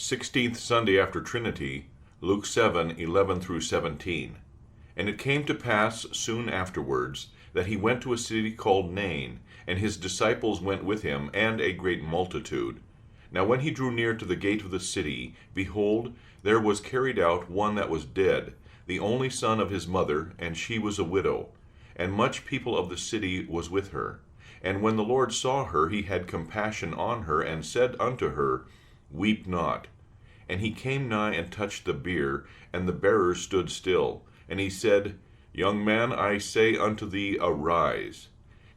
16th Sunday after Trinity, Luke 7:11 through 17. And it came to pass soon afterwards that he went to a city called Nain, and his disciples went with him, and a great multitude. Now when he drew near to the gate of the city, behold, there was carried out one that was dead, the only son of his mother, and she was a widow. And much people of the city was with her. And when the Lord saw her, he had compassion on her, and said unto her, Weep not. And he came nigh and touched the bier, and the bearers stood still. And he said, Young man, I say unto thee, arise.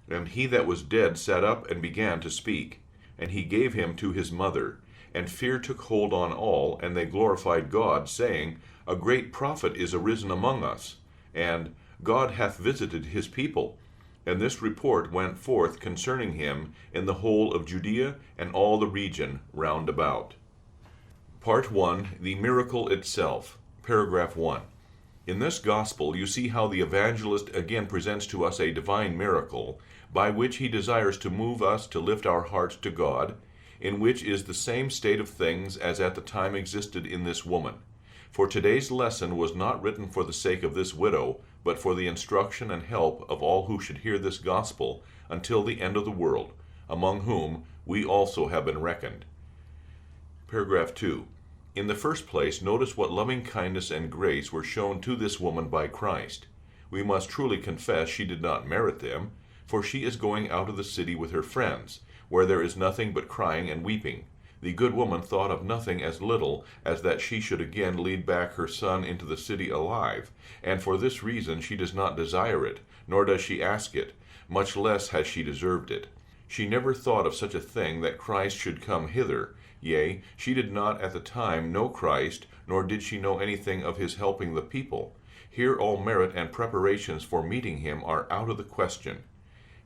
And he that was dead sat up and began to speak. And he gave him to his mother. And fear took hold on all, and they glorified God, saying, A great prophet is arisen among us, and God hath visited his people. And this report went forth concerning him in the whole of Judea and all the region round about. Part 1. The Miracle Itself. Paragraph 1. In this gospel you see how the evangelist again presents to us a divine miracle, by which he desires to move us to lift our hearts to God, in which is the same state of things as at the time existed in this woman. For today's lesson was not written for the sake of this widow, but for the instruction and help of all who should hear this gospel until the end of the world, among whom we also have been reckoned. Paragraph 2. In the first place, notice what loving kindness and grace were shown to this woman by Christ. We must truly confess she did not merit them, for she is going out of the city with her friends, where there is nothing but crying and weeping. The good woman thought of nothing as little as that she should again lead back her son into the city alive, and for this reason she does not desire it, nor does she ask it, much less has she deserved it. She never thought of such a thing that Christ should come hither. Yea, she did not at the time know Christ, nor did she know anything of his helping the people. Here all merit and preparations for meeting him are out of the question.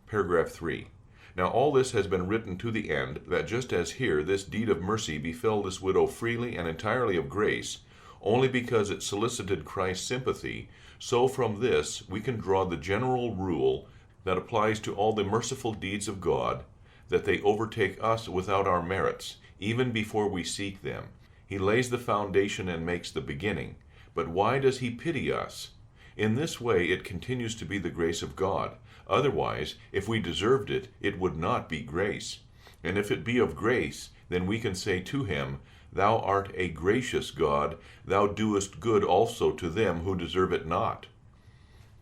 Paragraph 3. Now all this has been written to the end, that just as here this deed of mercy befell this widow freely and entirely of grace, only because it solicited Christ's sympathy, so from this we can draw the general rule that applies to all the merciful deeds of God, that they overtake us without our merits, even before we seek them. He lays the foundation and makes the beginning. But why does he pity us? In this way it continues to be the grace of God. Otherwise, if we deserved it, it would not be grace. And if it be of grace, then we can say to him, Thou art a gracious God, thou doest good also to them who deserve it not.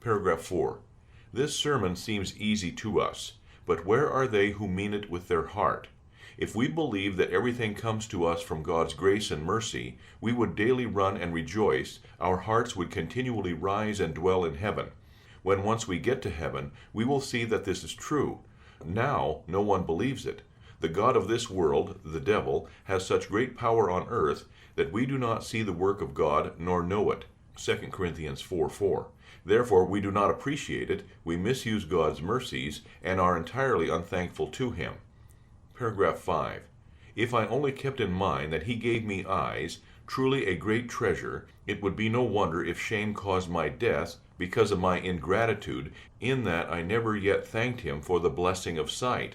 Paragraph 4. This sermon seems easy to us, but where are they who mean it with their heart? If we believe that everything comes to us from God's grace and mercy, we would daily run and rejoice, our hearts would continually rise and dwell in heaven. When once we get to heaven, we will see that this is true. Now, no one believes it. The god of this world, the devil, has such great power on earth that we do not see the work of God nor know it. 2 Corinthians 4:4. Therefore, we do not appreciate it, we misuse God's mercies, and are entirely unthankful to him. Paragraph 5. If I only kept in mind that he gave me eyes, truly a great treasure, it would be no wonder if shame caused my death because of my ingratitude, in that I never yet thanked him for the blessing of sight.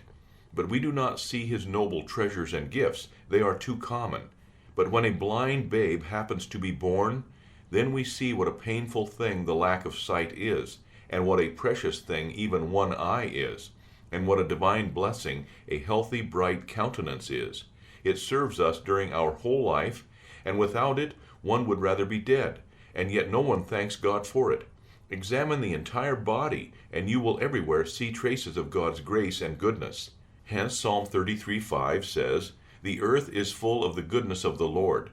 But we do not see his noble treasures and gifts, they are too common. But when a blind babe happens to be born, then we see what a painful thing the lack of sight is, and what a precious thing even one eye is, and what a divine blessing a healthy, bright countenance is. It serves us during our whole life, and without it one would rather be dead, and yet no one thanks God for it. Examine the entire body, and you will everywhere see traces of God's grace and goodness. Hence Psalm 33:5 says, The earth is full of the goodness of the Lord.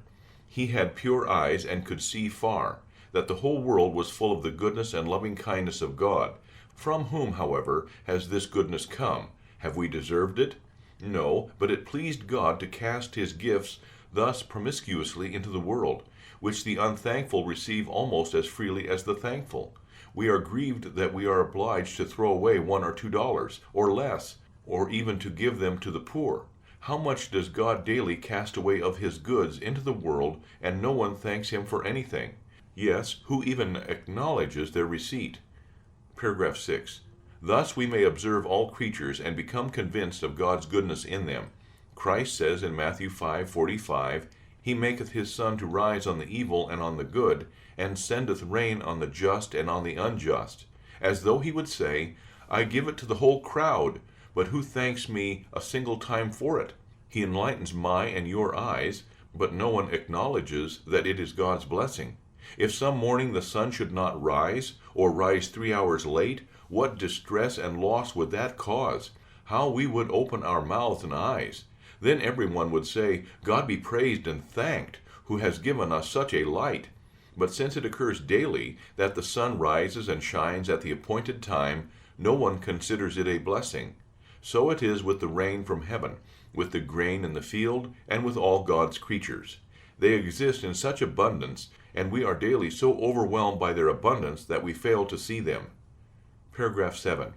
He had pure eyes and could see far, that the whole world was full of the goodness and loving kindness of God. From whom, however, has this goodness come? Have we deserved it? No, but it pleased God to cast his gifts thus promiscuously into the world, which the unthankful receive almost as freely as the thankful. We are grieved that we are obliged to throw away $1 or $2, or less, or even to give them to the poor. How much does God daily cast away of his goods into the world, and no one thanks him for anything? Yes, who even acknowledges their receipt? Paragraph 6. Thus we may observe all creatures and become convinced of God's goodness in them. Christ says in Matthew 5:45, He maketh his sun to rise on the evil and on the good, and sendeth rain on the just and on the unjust, as though he would say, I give it to the whole crowd, but who thanks me a single time for it? He enlightens my and your eyes, but no one acknowledges that it is God's blessing. If some morning the sun should not rise, or rise 3 hours late, what distress and loss would that cause? How we would open our mouths and eyes! Then everyone would say, God be praised and thanked, who has given us such a light. But since it occurs daily that the sun rises and shines at the appointed time, no one considers it a blessing. So it is with the rain from heaven, with the grain in the field, and with all God's creatures. They exist in such abundance, and we are daily so overwhelmed by their abundance that we fail to see them. Paragraph 7.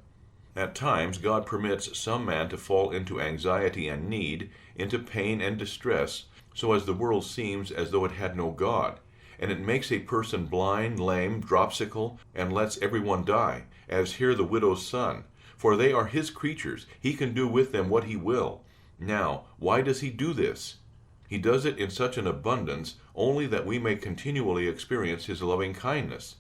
At times God permits some man to fall into anxiety and need, into pain and distress, so as the world seems as though it had no God, and it makes a person blind, lame, dropsical, and lets everyone die, as here the widow's son. For they are his creatures, he can do with them what he will. Now, why does he do this? He does it in such an abundance only that we may continually experience his loving kindness.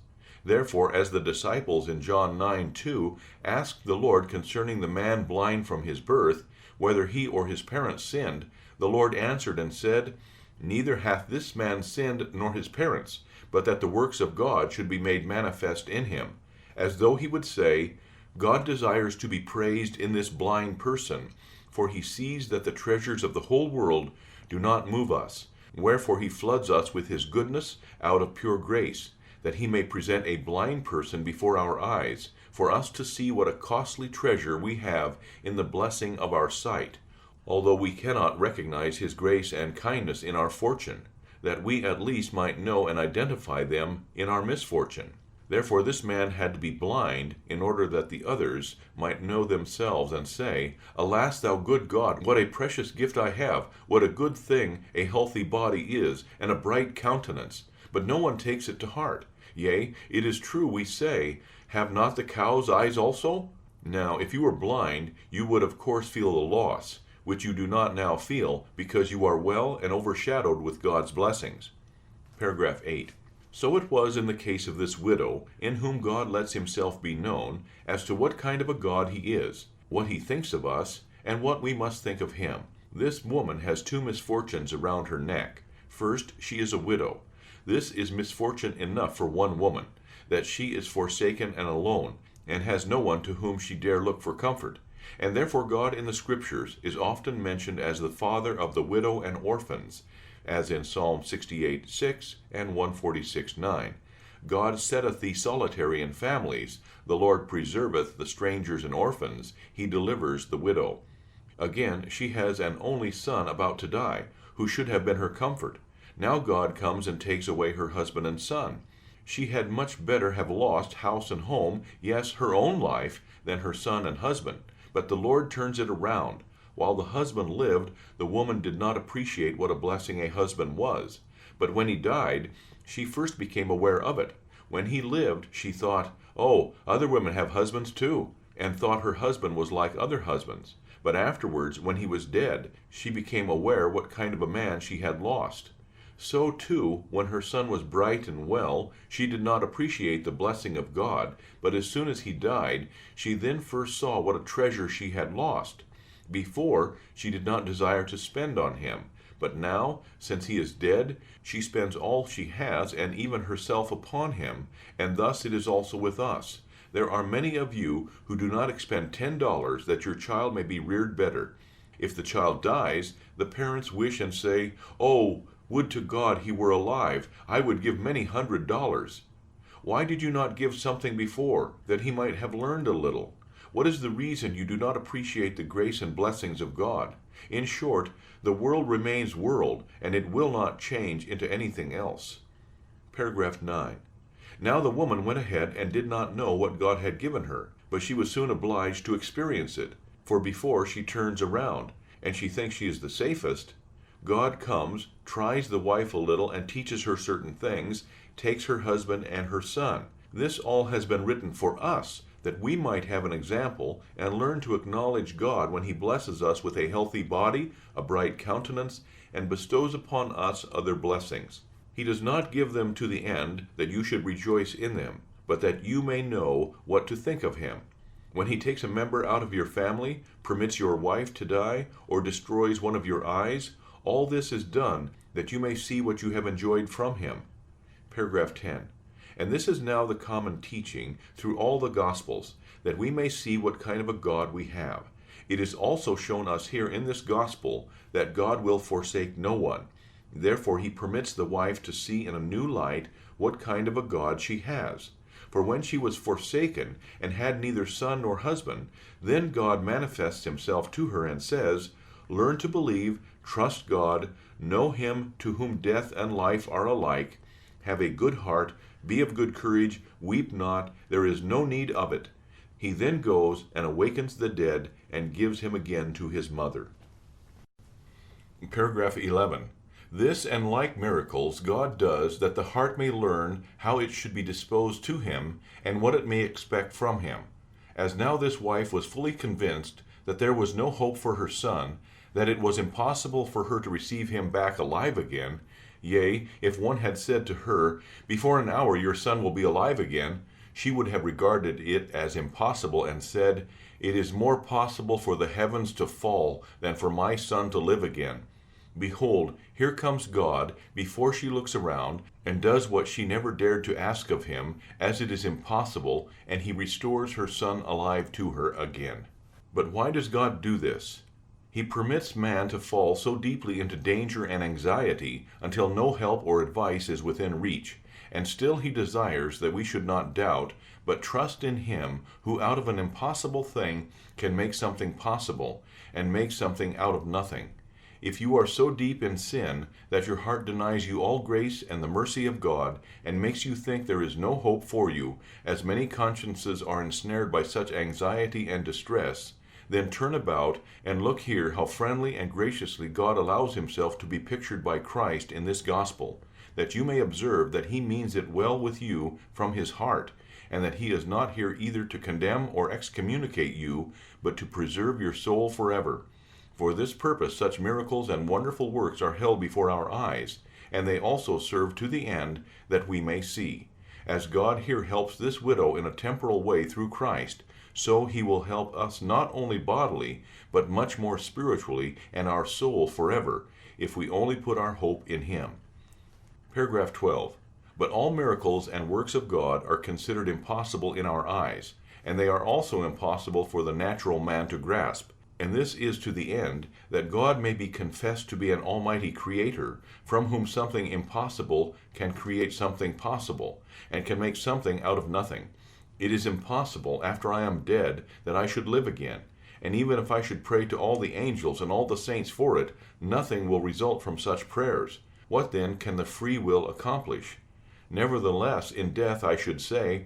Therefore, as the disciples in John 9:2 asked the Lord concerning the man blind from his birth, whether he or his parents sinned, the Lord answered and said, Neither hath this man sinned nor his parents, but that the works of God should be made manifest in him, as though he would say, God desires to be praised in this blind person, for he sees that the treasures of the whole world do not move us. Wherefore he floods us with his goodness out of pure grace, that he may present a blind person before our eyes, for us to see what a costly treasure we have in the blessing of our sight, although we cannot recognize his grace and kindness in our fortune, that we at least might know and identify them in our misfortune. Therefore this man had to be blind, in order that the others might know themselves and say, Alas, thou good God, what a precious gift I have, what a good thing a healthy body is, and a bright countenance. But no one takes it to heart. Yea, it is true we say, Have not the cows eyes also? Now, if you were blind, you would of course feel the loss, which you do not now feel, because you are well and overshadowed with God's blessings. Paragraph 8. So it was in the case of this widow, in whom God lets himself be known, as to what kind of a God he is, what he thinks of us, and what we must think of him. This woman has two misfortunes around her neck. First, she is a widow. This is misfortune enough for one woman, that she is forsaken and alone, and has no one to whom she dare look for comfort. And therefore God in the Scriptures is often mentioned as the father of the widow and orphans, as in Psalm 68:6 and 146:9. God setteth thee solitary in families, the Lord preserveth the strangers and orphans, he delivers the widow. Again, she has an only son about to die, who should have been her comfort. Now God comes and takes away her husband and son. She had much better have lost house and home, yes, her own life, than her son and husband. But the Lord turns it around. While the husband lived, the woman did not appreciate what a blessing a husband was. But when he died, she first became aware of it. When he lived, she thought, Oh, other women have husbands too, and thought her husband was like other husbands. But afterwards, when he was dead, she became aware what kind of a man she had lost. So too, when her son was bright and well, she did not appreciate the blessing of God, but as soon as he died, she then first saw what a treasure she had lost. Before, she did not desire to spend on him, but now, since he is dead, she spends all she has and even herself upon him, and thus it is also with us. There are many of you who do not expend $10 that your child may be reared better. If the child dies, the parents wish and say, Oh, would to God he were alive, I would give many $100s. Why did you not give something before, that he might have learned a little? What is the reason you do not appreciate the grace and blessings of God? In short, the world remains world, and it will not change into anything else. Paragraph 9. Now the woman went ahead and did not know what God had given her, but she was soon obliged to experience it. For before she turns around, and she thinks she is the safest, God comes, tries the wife a little, and teaches her certain things, takes her husband and her son. This all has been written for us, that we might have an example and learn to acknowledge God when he blesses us with a healthy body, a bright countenance, and bestows upon us other blessings. He does not give them to the end that you should rejoice in them, but that you may know what to think of him. When he takes a member out of your family, permits your wife to die, or destroys one of your eyes, all this is done that you may see what you have enjoyed from him. Paragraph 10. And this is now the common teaching through all the Gospels, that we may see what kind of a God we have. It is also shown us here in this Gospel that God will forsake no one. Therefore he permits the wife to see in a new light what kind of a God she has. For when she was forsaken and had neither son nor husband, then God manifests himself to her and says, "Learn to believe, trust God, know him to whom death and life are alike, have a good heart, be of good courage, weep not, there is no need of it." He then goes and awakens the dead and gives him again to his mother. Paragraph 11. This and like miracles God does that the heart may learn how it should be disposed to him and what it may expect from him. As now this wife was fully convinced that there was no hope for her son, that it was impossible for her to receive him back alive again, yea, if one had said to her, "Before an hour your son will be alive again," she would have regarded it as impossible and said, "It is more possible for the heavens to fall than for my son to live again." Behold, here comes God, before she looks around, and does what she never dared to ask of him, as it is impossible, and he restores her son alive to her again. But why does God do this? He permits man to fall so deeply into danger and anxiety until no help or advice is within reach, and still he desires that we should not doubt, but trust in him who out of an impossible thing can make something possible, and make something out of nothing. If you are so deep in sin that your heart denies you all grace and the mercy of God, and makes you think there is no hope for you, as many consciences are ensnared by such anxiety and distress, then turn about and look here how friendly and graciously God allows himself to be pictured by Christ in this gospel, that you may observe that he means it well with you from his heart, and that he is not here either to condemn or excommunicate you, but to preserve your soul forever. For this purpose such miracles and wonderful works are held before our eyes, and they also serve to the end that we may see. As God here helps this widow in a temporal way through Christ, so he will help us not only bodily, but much more spiritually and our soul forever, if we only put our hope in him. Paragraph 12. But all miracles and works of God are considered impossible in our eyes, and they are also impossible for the natural man to grasp. And this is to the end that God may be confessed to be an almighty creator, from whom something impossible can create something possible, and can make something out of nothing. It is impossible, after I am dead, that I should live again, and even if I should pray to all the angels and all the saints for it, nothing will result from such prayers. What then can the free will accomplish? Nevertheless, in death I should say,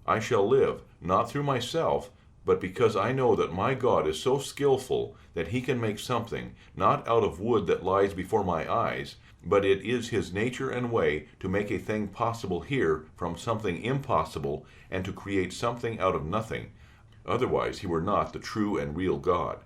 I shall live, not through myself, but because I know that my God is so skillful that he can make something, not out of wood that lies before my eyes, but it is his nature and way to make a thing possible here from something impossible, and to create something out of nothing. Otherwise he were not the true and real God.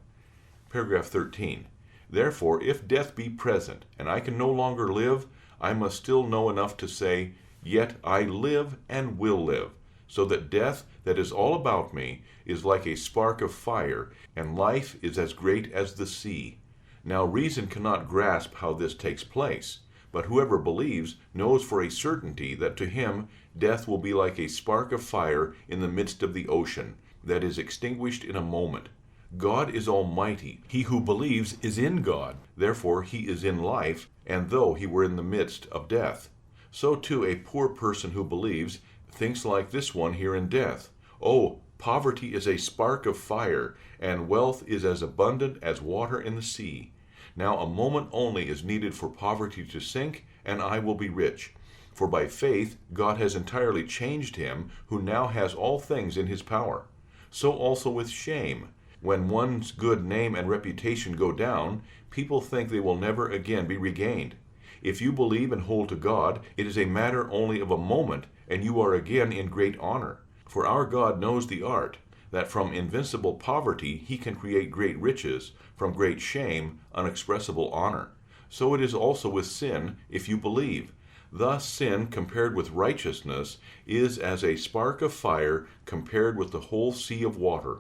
Paragraph 13. Therefore, if death be present, and I can no longer live, I must still know enough to say, Yet I live and will live, so that death that is all about me is like a spark of fire, and life is as great as the sea. Now reason cannot grasp how this takes place, but whoever believes knows for a certainty that to him death will be like a spark of fire in the midst of the ocean, that is extinguished in a moment. God is almighty. He who believes is in God. Therefore he is in life, and though he were in the midst of death. So too a poor person who believes thinks like this one here in death. Oh, Poverty is a spark of fire, and wealth is as abundant as water in the sea. Now a moment only is needed for poverty to sink, and I will be rich. For by faith God has entirely changed him who now has all things in his power. So also with shame. When one's good name and reputation go down, people think they will never again be regained. If you believe and hold to God, it is a matter only of a moment, and you are again in great honor. For our God knows the art, that from invincible poverty he can create great riches, from great shame unexpressible honor. So it is also with sin, if you believe. Thus sin compared with righteousness is as a spark of fire compared with the whole sea of water.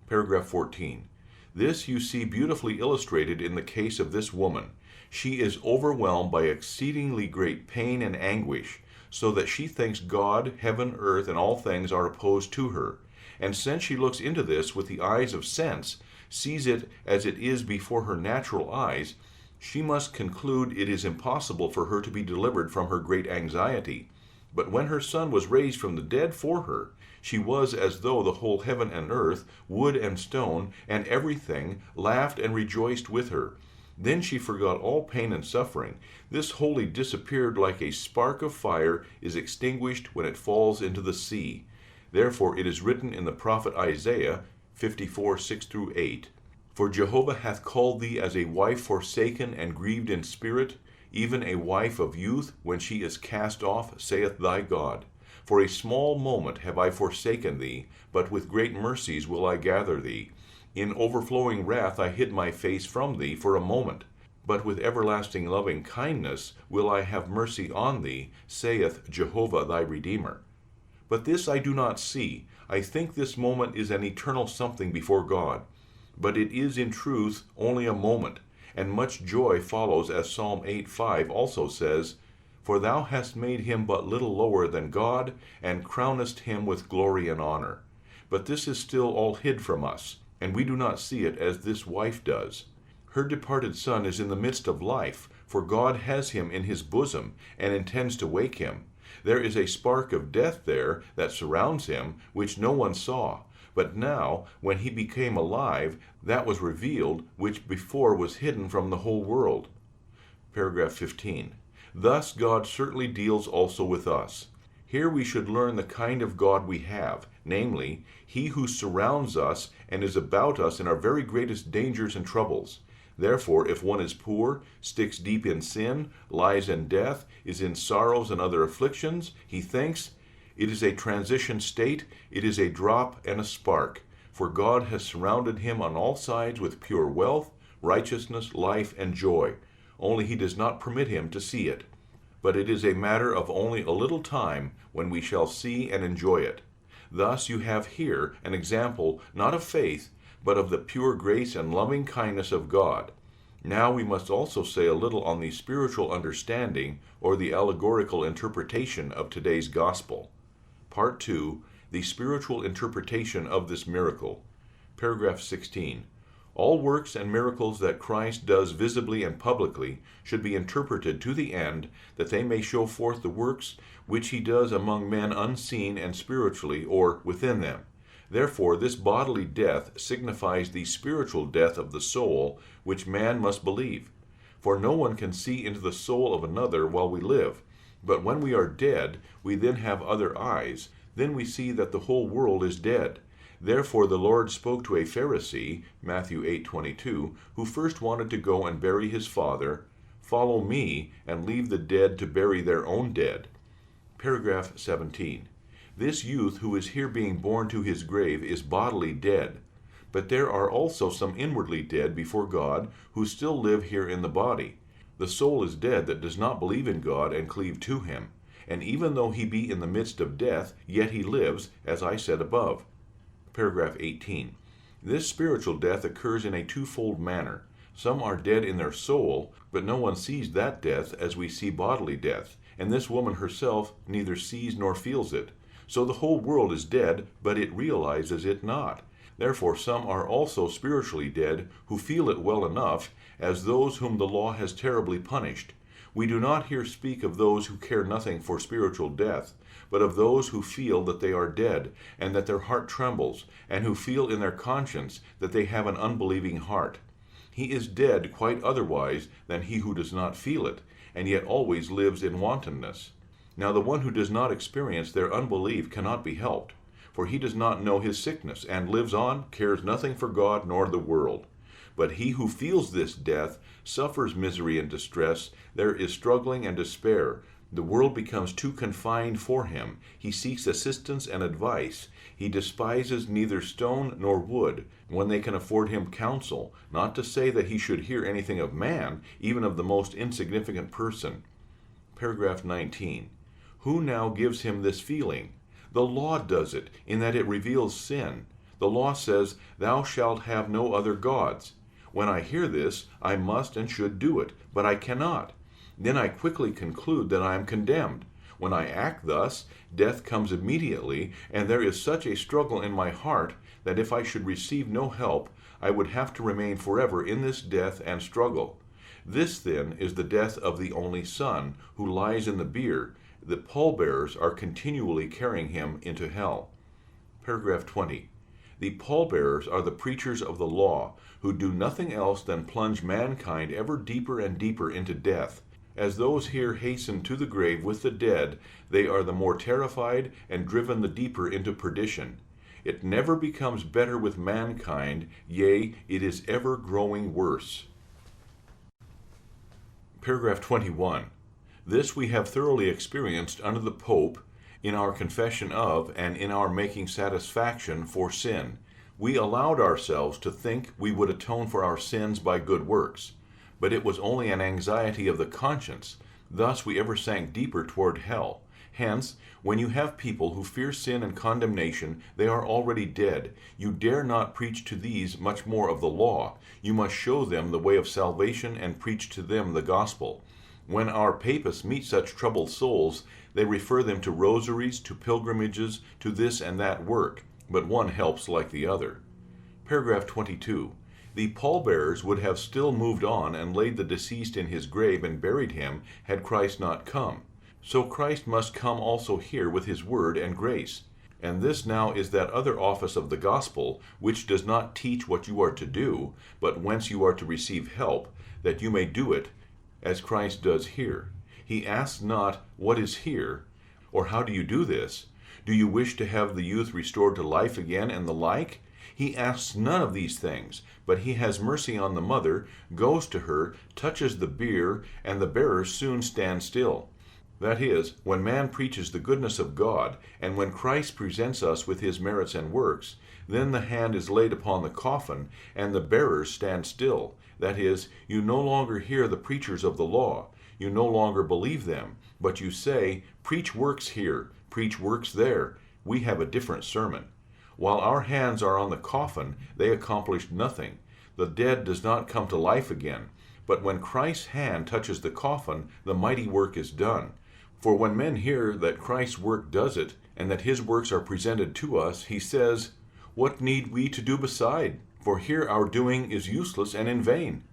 Paragraph 14. This you see beautifully illustrated in the case of this woman. She is overwhelmed by exceedingly great pain and anguish, so that she thinks God, heaven, earth, and all things are opposed to her. And since she looks into this with the eyes of sense, sees it as it is before her natural eyes, she must conclude it is impossible for her to be delivered from her great anxiety. But when her Son was raised from the dead for her, she was as though the whole heaven and earth, wood and stone, and everything laughed and rejoiced with her. Then she forgot all pain and suffering. This wholly disappeared like a spark of fire is extinguished when it falls into the sea. Therefore it is written in the prophet Isaiah 54:6-8, For Jehovah hath called thee as a wife forsaken and grieved in spirit, even a wife of youth when she is cast off, saith thy God. For a small moment have I forsaken thee, but with great mercies will I gather thee. In overflowing wrath I hid my face from thee for a moment, but with everlasting loving kindness will I have mercy on thee, saith Jehovah thy Redeemer. But this I do not see. I think this moment is an eternal something before God. But it is in truth only a moment, and much joy follows, as Psalm 8:5 also says, For thou hast made him but little lower than God, and crownest him with glory and honor. But this is still all hid from us, and we do not see it as this wife does. Her departed son is in the midst of life, for God has him in his bosom, and intends to wake him. There is a spark of death there that surrounds him, which no one saw. But now, when he became alive, that was revealed, which before was hidden from the whole world. Paragraph 15. Thus God certainly deals also with us. Here we should learn the kind of God we have, namely, he who surrounds us and is about us in our very greatest dangers and troubles. Therefore, if one is poor, sticks deep in sin, lies in death, is in sorrows and other afflictions, he thinks, it is a transition state, it is a drop and a spark, for God has surrounded him on all sides with pure wealth, righteousness, life, and joy, only he does not permit him to see it. But it is a matter of only a little time when we shall see and enjoy it. Thus you have here an example not of faith, but of the pure grace and loving kindness of God. Now we must also say a little on the spiritual understanding or the allegorical interpretation of today's gospel. Part 2, the spiritual interpretation of this miracle. Paragraph 16. All works and miracles that Christ does visibly and publicly should be interpreted to the end that they may show forth the works which he does among men unseen and spiritually or within them. Therefore this bodily death signifies the spiritual death of the soul, which man must believe. For no one can see into the soul of another while we live. But when we are dead, we then have other eyes. Then we see that the whole world is dead. Therefore the Lord spoke to a Pharisee, Matthew 8:22, who first wanted to go and bury his father, Follow me, and leave the dead to bury their own dead. Paragraph 17. This youth who is here being borne to his grave is bodily dead, but there are also some inwardly dead before God who still live here in the body. The soul is dead that does not believe in God and cleave to him, and even though he be in the midst of death, yet he lives, as I said above. Paragraph 18. This spiritual death occurs in a twofold manner. Some are dead in their soul, but no one sees that death as we see bodily death, and this woman herself neither sees nor feels it. So the whole world is dead, but it realizes it not. Therefore some are also spiritually dead, who feel it well enough, as those whom the law has terribly punished. We do not here speak of those who care nothing for spiritual death, but of those who feel that they are dead, and that their heart trembles, and who feel in their conscience that they have an unbelieving heart. He is dead quite otherwise than he who does not feel it, and yet always lives in wantonness. Now the one who does not experience their unbelief cannot be helped, for he does not know his sickness, and lives on, cares nothing for God nor the world. But he who feels this death suffers misery and distress. There is struggling and despair. The world becomes too confined for him. He seeks assistance and advice. He despises neither stone nor wood, when they can afford him counsel, not to say that he should hear anything of man, even of the most insignificant person. Paragraph 19. Who now gives him this feeling? The law does it, in that it reveals sin. The law says, "Thou shalt have no other gods." When I hear this, I must and should do it, but I cannot. Then I quickly conclude that I am condemned. When I act thus, death comes immediately, and there is such a struggle in my heart that if I should receive no help, I would have to remain forever in this death and struggle. This, then, is the death of the only Son, who lies in the bier. The pallbearers are continually carrying him into hell. Paragraph 20. The pallbearers are the preachers of the law, who do nothing else than plunge mankind ever deeper and deeper into death. As those here hasten to the grave with the dead, they are the more terrified and driven the deeper into perdition. It never becomes better with mankind, yea, it is ever growing worse. Paragraph 21. This we have thoroughly experienced under the Pope, in our confession of and in our making satisfaction for sin. We allowed ourselves to think we would atone for our sins by good works, but it was only an anxiety of the conscience. Thus we ever sank deeper toward hell. Hence, when you have people who fear sin and condemnation, they are already dead. You dare not preach to these much more of the law. You must show them the way of salvation and preach to them the gospel. When our papists meet such troubled souls, they refer them to rosaries, to pilgrimages, to this and that work, but one helps like the other. Paragraph 22. The pallbearers would have still moved on and laid the deceased in his grave and buried him had Christ not come. So Christ must come also here with his word and grace. And this now is that other office of the gospel, which does not teach what you are to do, but whence you are to receive help, that you may do it, as Christ does here. He asks not, "What is here?" or "How do you do this?" "Do you wish to have the youth restored to life again?" and the like. He asks none of these things, but he has mercy on the mother, goes to her, touches the bier, and the bearers soon stand still. That is, when man preaches the goodness of God, and when Christ presents us with his merits and works, then the hand is laid upon the coffin, and the bearers stand still. That is, you no longer hear the preachers of the law, you no longer believe them, but you say, "Preach works here, preach works there, we have a different sermon." While our hands are on the coffin, they accomplish nothing. The dead does not come to life again, but when Christ's hand touches the coffin, the mighty work is done. For when men hear that Christ's work does it, and that his works are presented to us, he says, "What need we to do beside? For here our doing is useless and in vain."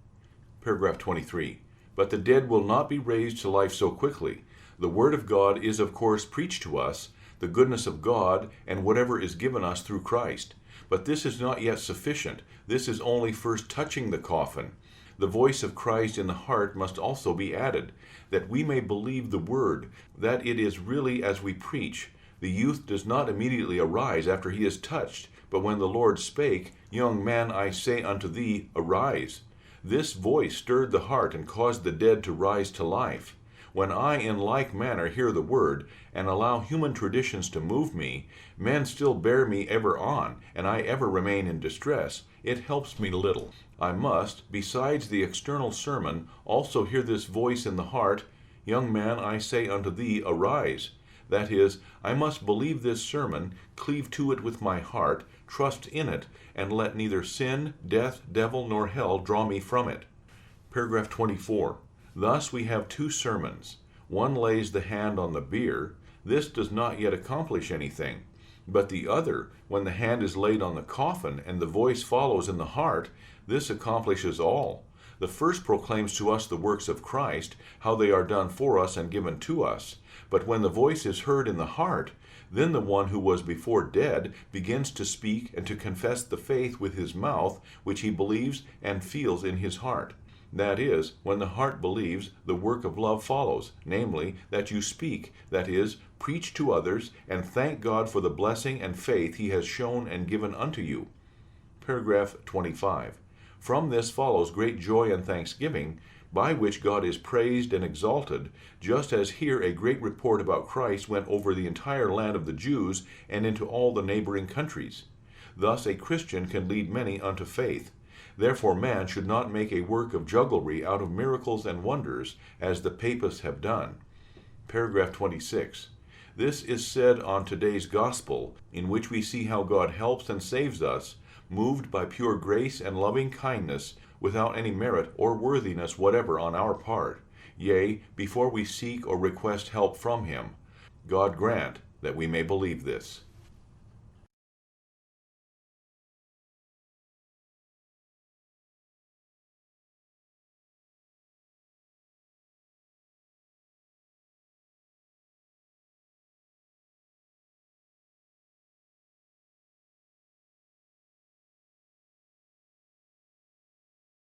Paragraph 23. But the dead will not be raised to life so quickly. The word of God is of course preached to us, the goodness of God, and whatever is given us through Christ. But this is not yet sufficient. This is only first touching the coffin. The voice of Christ in the heart must also be added, that we may believe the word, that it is really as we preach. The youth does not immediately arise after he is touched, but when the Lord spake, "Young man, I say unto thee, arise." This voice stirred the heart and caused the dead to rise to life. When I in like manner hear the word, and allow human traditions to move me, men still bear me ever on, and I ever remain in distress, it helps me little. I must, besides the external sermon, also hear this voice in the heart, "Young man, I say unto thee, arise." That is, I must believe this sermon, cleave to it with my heart, trust in it, and let neither sin, death, devil, nor hell draw me from it. Paragraph 24. Thus we have two sermons. One lays the hand on the bier. This does not yet accomplish anything. But the other, when the hand is laid on the coffin and the voice follows in the heart, this accomplishes all. The first proclaims to us the works of Christ, how they are done for us and given to us. But when the voice is heard in the heart, then the one who was before dead begins to speak and to confess the faith with his mouth, which he believes and feels in his heart. That is, when the heart believes, the work of love follows, namely, that you speak, that is, preach to others, and thank God for the blessing and faith he has shown and given unto you. Paragraph 25. From this follows great joy and thanksgiving, by which God is praised and exalted, just as here a great report about Christ went over the entire land of the Jews and into all the neighboring countries. Thus a Christian can lead many unto faith. Therefore man should not make a work of jugglery out of miracles and wonders, as the papists have done. Paragraph 26. This is said on today's gospel, in which we see how God helps and saves us, moved by pure grace and loving kindness, without any merit or worthiness whatever on our part, yea, before we seek or request help from him. God grant that we may believe this.